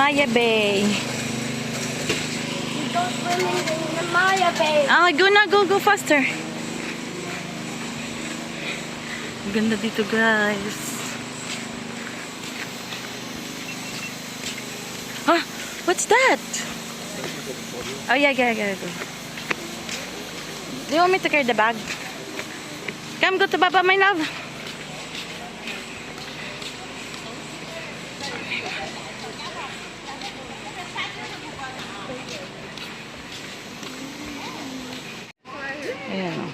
Maya Bay. We go swimming in the Maya Bay. Ah, go na, go faster. Ganda dito, guys. Huh? What's that? Oh, yeah. Do you want me to carry the bag? Come, go to Baba, my love. Ayan, oh.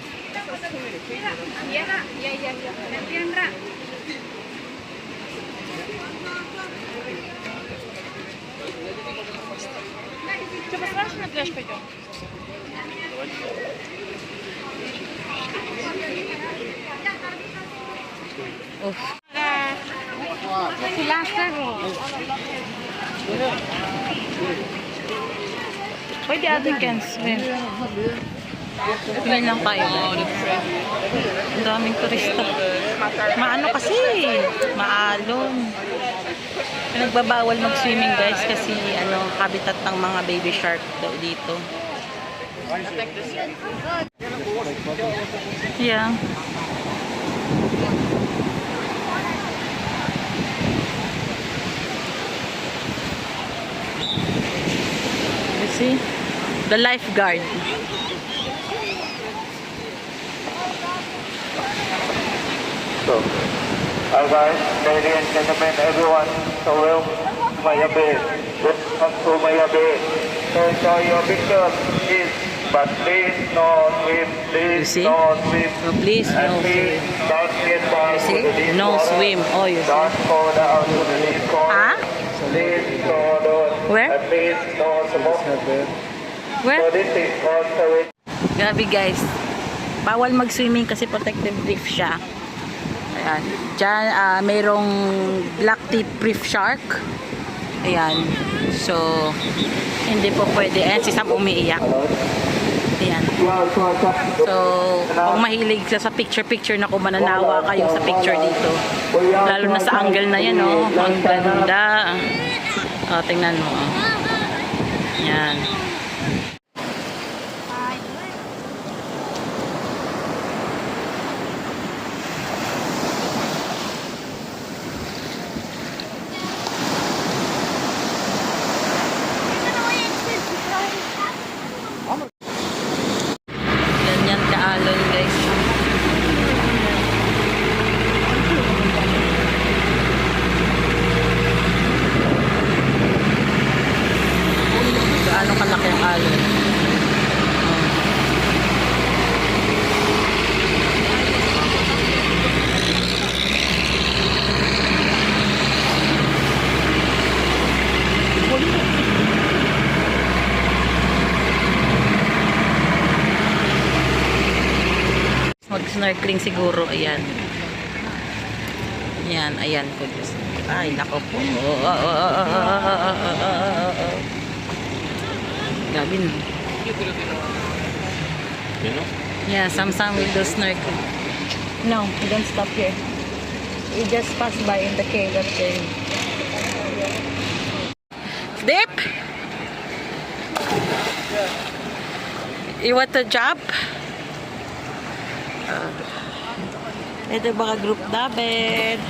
Oof. Pwede other can swim. Ngayon lang tayo. Ang daming turista. Maano kasi, maalon. Pinagbabawal mag-swimming, guys, kasi habitat ng mga baby shark daw dito. Yeah. You see? The lifeguard. So, hi guys, ladies and gentlemen, everyone, so welcome to Maya Bay. Welcome to Maya Bay. So enjoy your picture, please, but please no swim, You please see? no swim. So please, And no please swim. don't get down You see? to the deep No water. swim. Oh, you see? Don't go down to the deep water. Ah? Please no don't. Where? And please no smoke. So Where? this is also it. Grabe, guys. Bawal mag-swimming kasi protective reef siya. Ayan. Diyan, mayroong black tip reef shark. Ayan. So, hindi po pwede. Ayan, si Sam umiiyak. Ayan. So, kung mahilig sa picture-picture na mananawa kayo sa picture dito. Lalo na sa angle na yan, oh. Ang ganda. Oh, tingnan mo. Ayan. Ganyan kaalon, guys. Gaano kalaki ang alon. Mag-snorkeling siguro. Ayan. Ayan po. Ay, nako po. Gabi na. Yeah, some will do snorkeling. No, we don't stop here. We just pass by in the cave up there. Dip? You want to jump? Ito yung mga group namin.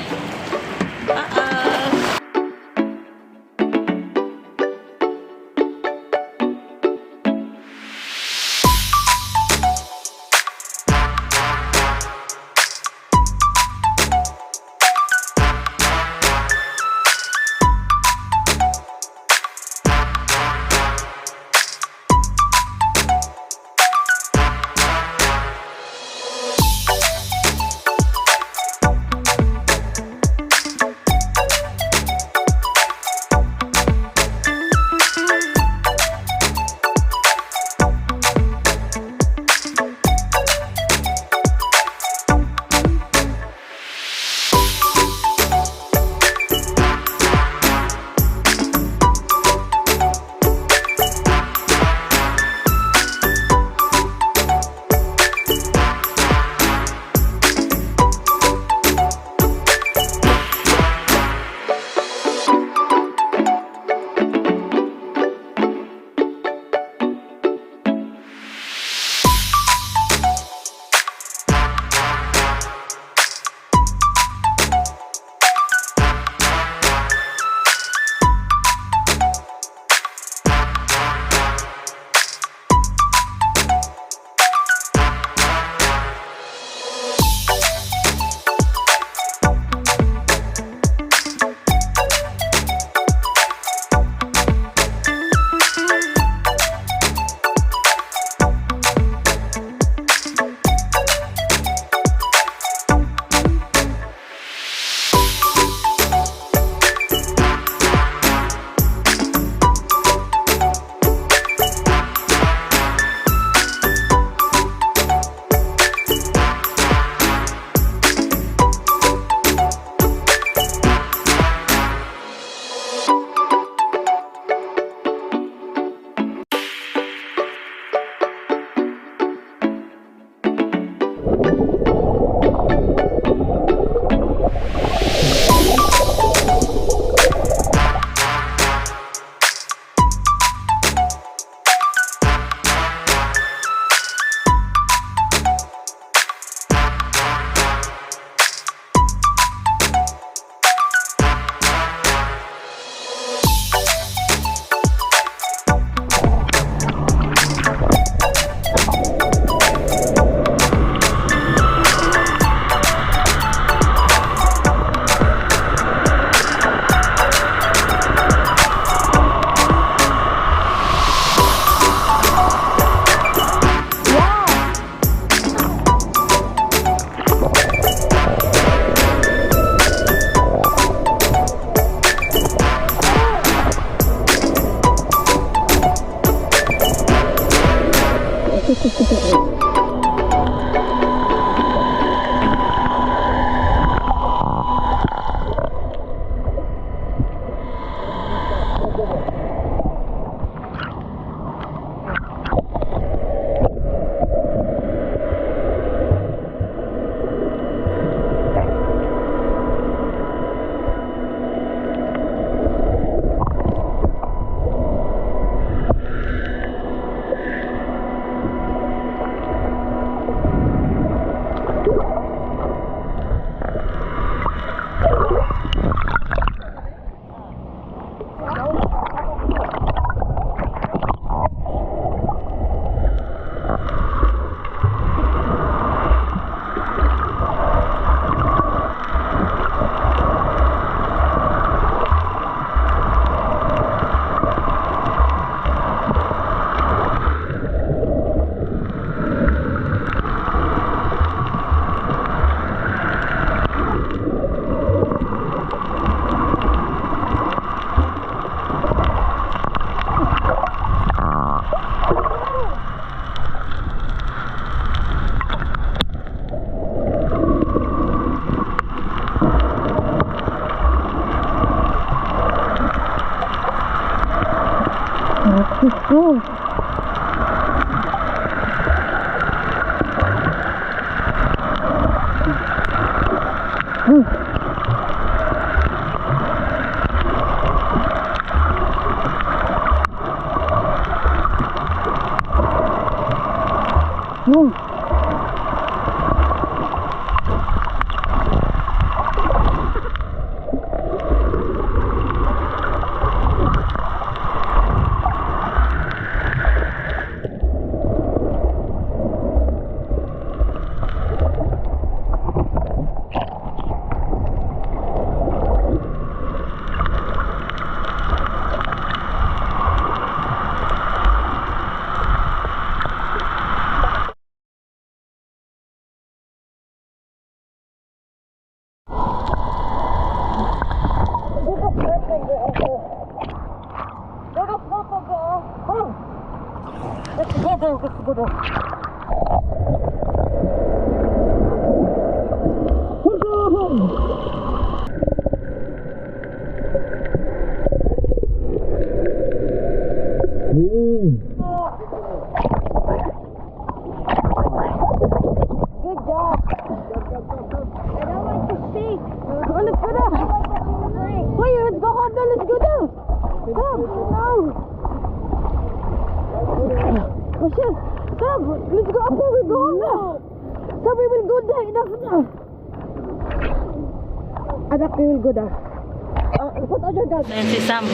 Ayan si Sam.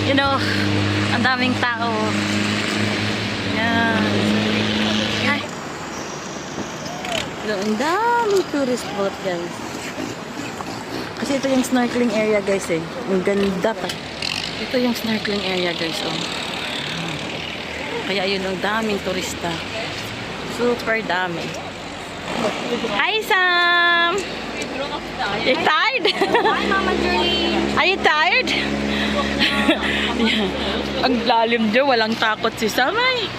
You know, ang daming tao. Yan. Ay. Ang daming tourist boat, guys. Kasi ito yung snorkeling area, guys, eh. Ang ganda pa. Ito yung snorkeling area, guys, oh. Kaya yun, ang daming turista. Super dami. Hi, Sam! You tired? Hi, Mama Julie. Are you tired? Ang lalim dyan. Walang takot si Sam, ay.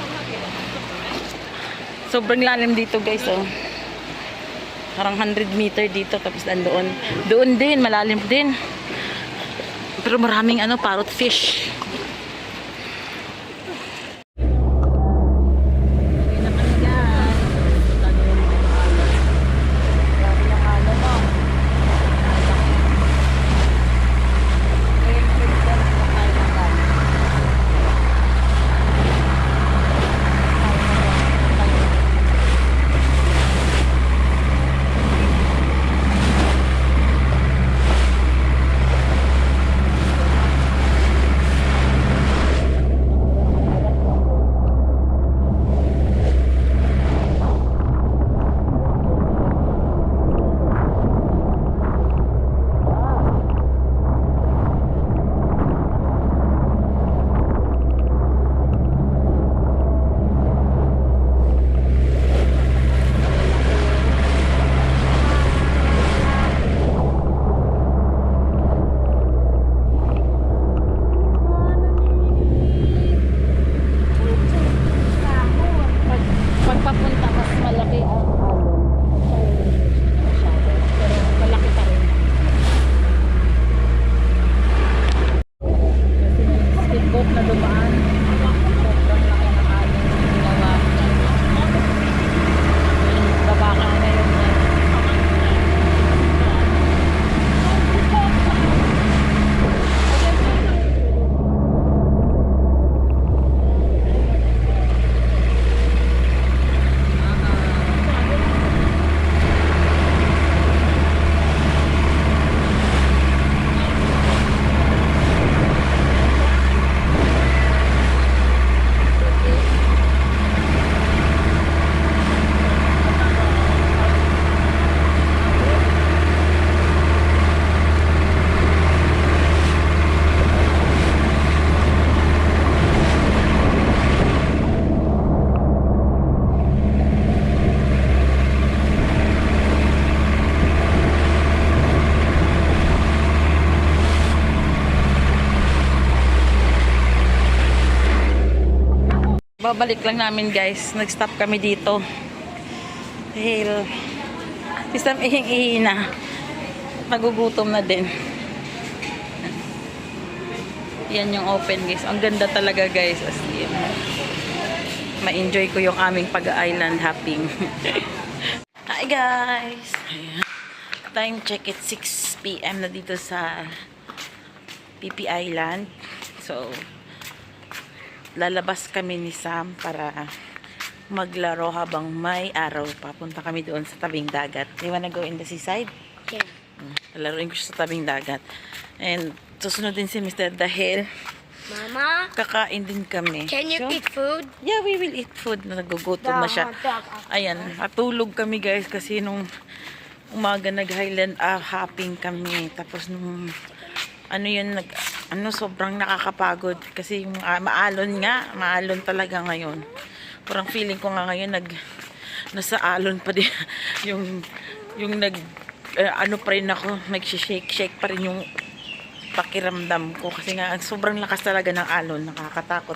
Sobrang lalim dito, guys, oh. Parang 100 meter dito. Tapos doon. Doon din. Malalim din. Pero maraming parrot fish. Babalik lang namin, guys. Nag-stop kami dito. Dahil isang ihing-ihi na. Nagugutom na din. Yan yung open guys. Ang ganda talaga guys. As in. Ma-enjoy ko yung aming pag-island hopping. Hi guys! Ayan. Time check it 6 PM na dito sa PP Island. So, lalabas kami ni Sam para maglaro habang may araw. Papunta kami doon sa tabing dagat. You wanna go in the seaside? Yeah. Laruin ko siya sa tabing dagat. And susunod din si Mr. dahil Mama, kakain din kami. can you So, eat food? yeah, we will eat food. Nagugutom na siya. Ayan, matulog kami guys kasi nung umaga nag-highland hopping kami. Tapos nung sobrang nakakapagod kasi yung maalon talaga ngayon. Parang feeling ko nga ngayon nasa alon pa din yung pa rin ako, nag-shake pa rin yung pakiramdam ko kasi nga sobrang lakas talaga ng alon, nakakatakot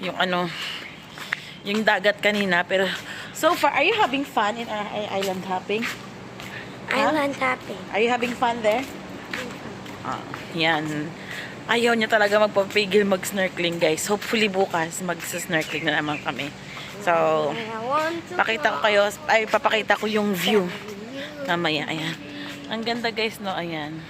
yung dagat kanina. Pero so far, are you having fun in our island hopping? Island hopping. Are you having fun there? Yan. Ayaw niya talaga magpapigil mag-snorkeling guys. Hopefully bukas mag-snorkeling na naman kami. So, I want to papakita ko yung view mamaya. Ayan. Ang ganda guys, no? Ayan.